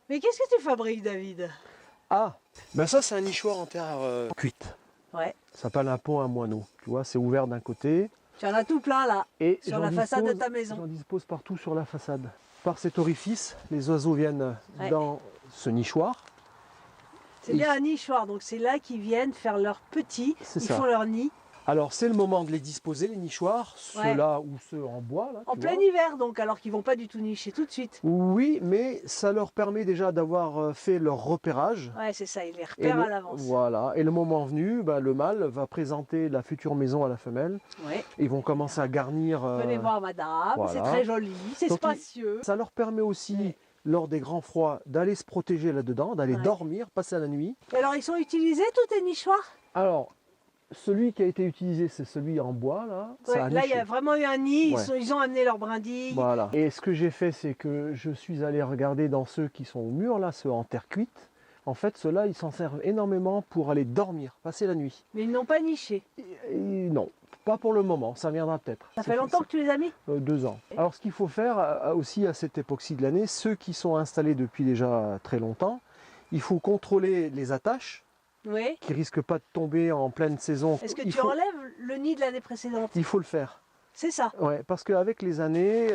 Mais qu'est-ce que tu fabriques, David? Ah, ben ça c'est un nichoir en terre cuite. Ouais. Ça s'appelle un pot à moineau. Tu vois, c'est ouvert d'un côté. Tu en as tout plein là, Et sur la façade de ta maison. j'en dispose partout sur la façade. Par cet orifice, les oiseaux viennent Ouais. dans ce nichoir. C'est bien un nichoir, donc c'est là qu'ils viennent faire leurs petits, C'est ils ça. font leur nid. Alors c'est le moment de les disposer, les nichoirs, Ouais. ceux-là ou ceux en bois. Là, En tu plein vois. hiver donc, alors qu'ils vont pas du tout nicher tout de suite. Oui, mais ça leur permet déjà d'avoir fait leur repérage. Ouais, c'est ça, ils les Et repèrent à l'avance. voilà. Et le moment venu, le mâle va présenter la future maison à la femelle. Ouais. Ils vont commencer à garnir. Venez voir madame, voilà. c'est très joli, c'est Donc, spacieux. Ça leur permet aussi, Ouais. lors des grands froids, d'aller se protéger là-dedans, d'aller Ouais. dormir, passer la nuit. Et alors ils sont utilisés tous tes nichoirs? Alors, celui qui a été utilisé, c'est celui en bois, là. Ça Ouais, a là il y niché. a vraiment eu un nid, Ouais. ils ont amené leurs brindilles. Voilà. Et ce que j'ai fait, c'est que je suis allé regarder dans ceux qui sont au mur, là, ceux en terre cuite. En fait, ceux-là, ils s'en servent énormément pour aller dormir, passer la nuit. Mais ils n'ont pas niché. Et non, pas pour le moment, ça viendra peut-être. Ça fait longtemps que tu les as mis? 2 ans. Alors ce qu'il faut faire aussi à cette époque-ci de l'année, ceux qui sont installés depuis déjà très longtemps, il faut contrôler les attaches Oui. qui risquent pas de tomber en pleine saison. Est-ce que Il tu faut, enlèves le nid de l'année précédente? il faut le faire. C'est ça. Ouais, parce qu'avec les années,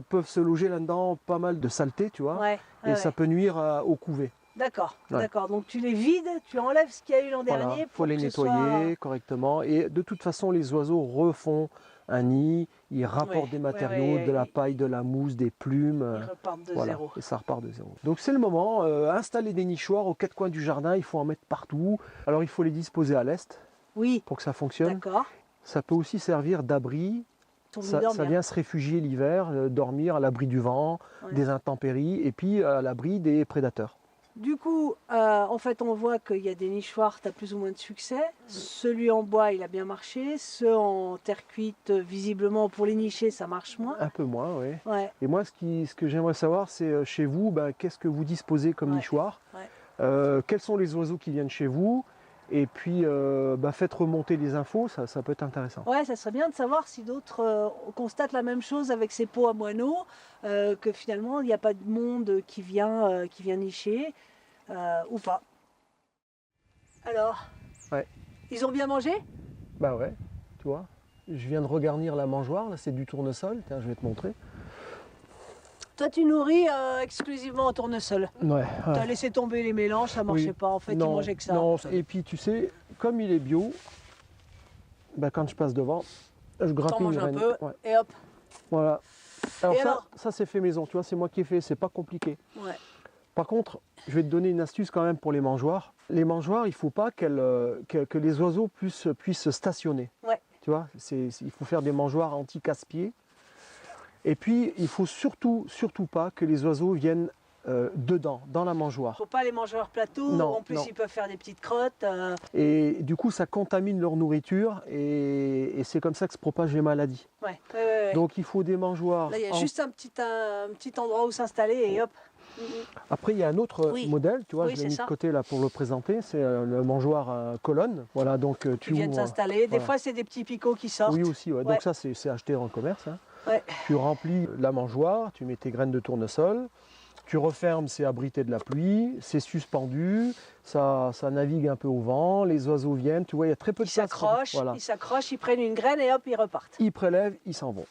peuvent se loger là-dedans pas mal de saleté, tu vois, Ouais. et ça peut nuire au couver. D'accord, Ouais. d'accord. Donc tu les vides, tu enlèves ce qu'il y a eu l'an Voilà, dernier. faut Pour les que ce nettoyer soit- correctement. Et de toute façon, les oiseaux refont un nid, ils rapportent des matériaux, de la paille, de la mousse, des plumes. Ils repartent de Voilà, zéro. et ça repart de zéro. Donc c'est le moment, installer des nichoirs aux 4 coins du jardin, il faut en mettre partout. Alors il faut les disposer à l'est Oui, pour que ça fonctionne. d'accord. Ça peut aussi servir d'abri, Ils sont venus ça dormir. vient se réfugier l'hiver, dormir à l'abri du vent, Ouais. des intempéries et puis à l'abri des prédateurs. Du coup, en fait, on voit qu'il y a des nichoirs, tu as plus ou moins de succès. Celui en bois, il a bien marché. Ceux en terre cuite, visiblement, pour les nicher, ça marche moins. Un peu moins, oui. Ouais, Et moi, ce que j'aimerais savoir, c'est chez vous, qu'est-ce que vous disposez comme Ouais. nichoir? Ouais. Quels sont les oiseaux qui viennent chez vous? Et puis, faites remonter les infos, ça peut être intéressant. ouais, ça serait bien de savoir si d'autres constatent la même chose avec ces pots à moineaux, que finalement, il n'y a pas de monde qui vient nicher, ou pas. Alors, Ouais. ils ont bien mangé? Bah ouais, tu vois. Je viens de regarnir la mangeoire, là c'est du tournesol, tiens je vais te montrer. Toi, tu nourris exclusivement en tournesol. Ouais. T'as laissé tomber les mélanges, ça marchait Oui. pas. En fait, ils Non, mangeaient que ça. non, et puis tu sais, comme il est bio, quand je passe devant, je T'en grappille manges une un graine. peu, Ouais, et hop. voilà. Alors Et ça, alors ça c'est fait maison, tu vois, c'est moi qui ai fait, c'est pas compliqué. Ouais. Par contre, je vais te donner une astuce quand même pour les mangeoires. Les mangeoires, il faut pas que les oiseaux puissent stationner. Ouais. Tu vois, il faut faire des mangeoires anti-casse-pieds. Et puis, il faut surtout pas que les oiseaux viennent dedans, dans la mangeoire. Faut pas les manger leur plateau. Non, En plus, non. ils peuvent faire des petites crottes. Et du coup, ça contamine leur nourriture et c'est comme ça que se propagent les maladies. Ouais. Donc, il faut des mangeoires. Là, il y a juste un petit endroit où s'installer et hop. Après, il y a un autre Oui. modèle, tu vois, Oui, je l'ai c'est mis ça. de côté là pour le présenter. C'est le mangeoire à colonne. Voilà, donc Qui viennent s'installer. Des voilà. fois, c'est des petits picots qui sortent. Oui, aussi, ouais. Ouais. Donc ça, c'est acheté dans le commerce. Hein. Ouais. Tu remplis la mangeoire, tu mets tes graines de tournesol, tu refermes, c'est abrité de la pluie, c'est suspendu, ça navigue un peu au vent, les oiseaux viennent, tu vois, il y a très peu de Ils place. s'accrochent, Voilà. ils prennent une graine et hop, ils repartent. Ils prélèvent, ils s'en vont.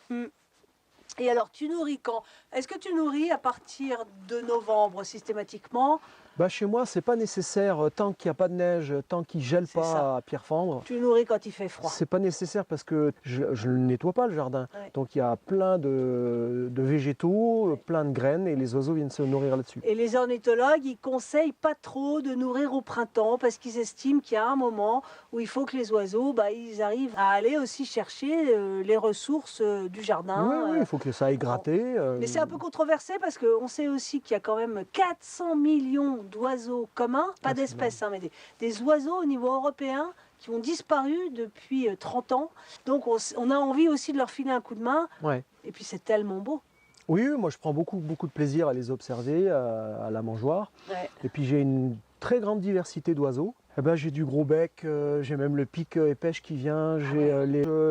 Et alors, tu nourris quand? Est-ce que tu nourris à partir de novembre systématiquement? Chez moi, c'est pas nécessaire tant qu'il n'y a pas de neige, tant qu'il gèle C'est ça. pas à Pierrefonds. Tu nourris quand il fait froid. C'est pas nécessaire parce que je ne nettoie pas le jardin. Ouais. Donc il y a plein de végétaux, plein de graines et les oiseaux viennent se nourrir là-dessus. Et les ornithologues, ils conseillent pas trop de nourrir au printemps parce qu'ils estiment qu'il y a un moment où il faut que les oiseaux, ils arrivent à aller aussi chercher les ressources du jardin. Oui, il faut que ça aille gratter. Mais c'est un peu controversé parce qu'on sait aussi qu'il y a quand même 400 millions d'oiseaux communs, pas d'espèces, mais des oiseaux au niveau européen qui ont disparu depuis 30 ans. Donc on a envie aussi de leur filer un coup de main. Ouais. Et puis c'est tellement beau. Oui, moi je prends beaucoup de plaisir à les observer, à la mangeoire. Ouais. Et puis j'ai une très grande diversité d'oiseaux. J'ai du gros bec, j'ai même le pic épêche qui vient, j'ai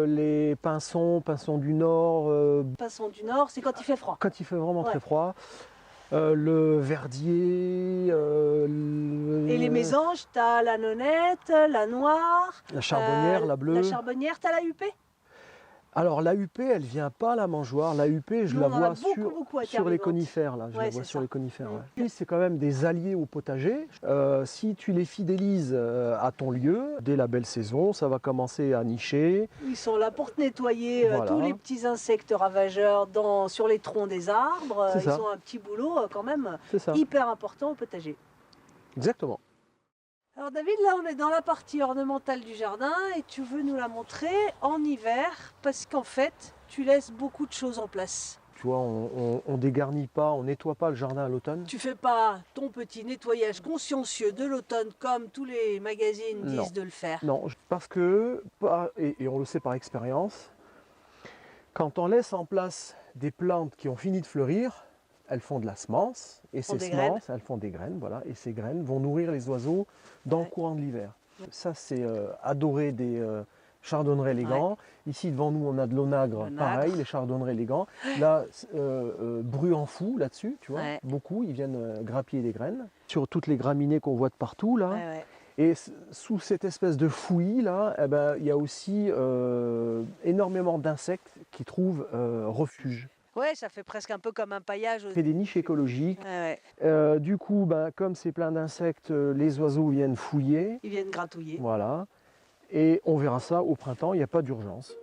les pinsons du Nord. Pinsons du Nord, c'est quand il fait froid. Quand il fait vraiment Ouais. très froid. Le verdier, Et les mésanges, tu as la nonnette, la noire, la charbonnière, la bleue. La charbonnière, tu as la huppée? Alors la huppée, elle vient pas à la mangeoire. La huppée, je Nous, la on en a vois beaucoup à sur les Terre-Vivante. conifères. Là, je Ouais, la vois c'est sur ça. les conifères. Mm. Ouais. Puis, c'est quand même des alliés au potager. Si tu les fidélises à ton lieu, dès la belle saison, ça va commencer à nicher. Ils sont là pour te nettoyer Voilà. tous les petits insectes ravageurs sur les troncs des arbres. C'est Ils ça. ont un petit boulot quand même C'est ça. hyper important au potager. Exactement. Alors David, là on est dans la partie ornementale du jardin et tu veux nous la montrer en hiver parce qu'en fait tu laisses beaucoup de choses en place. Tu vois, on dégarnit pas, on nettoie pas le jardin à l'automne. Tu fais pas ton petit nettoyage consciencieux de l'automne comme tous les magazines Non. disent de le faire. Non, parce que, et on le sait par expérience, quand on laisse en place des plantes qui ont fini de fleurir, elles font de la semence, et ces semences, elles font des graines, voilà, et ces graines vont nourrir les oiseaux dans le courant de l'hiver. Ça, c'est adoré des chardonnerets élégants. Ici, devant nous, on a de l'onagre, pareil, les chardonnerets élégants. Là, bruant fou, là-dessus, tu vois, beaucoup, ils viennent grappiller les graines. Sur toutes les graminées qu'on voit de partout, là. Et sous cette espèce de fouillis, là, eh ben, il y a aussi énormément d'insectes qui trouvent refuge. Ouais, ça fait presque un peu comme un paillage. On fait des niches écologiques. Du coup, ben, comme c'est plein d'insectes, les oiseaux viennent fouiller. Ils viennent gratouiller. Voilà. Et on verra ça au printemps, il n'y a pas d'urgence.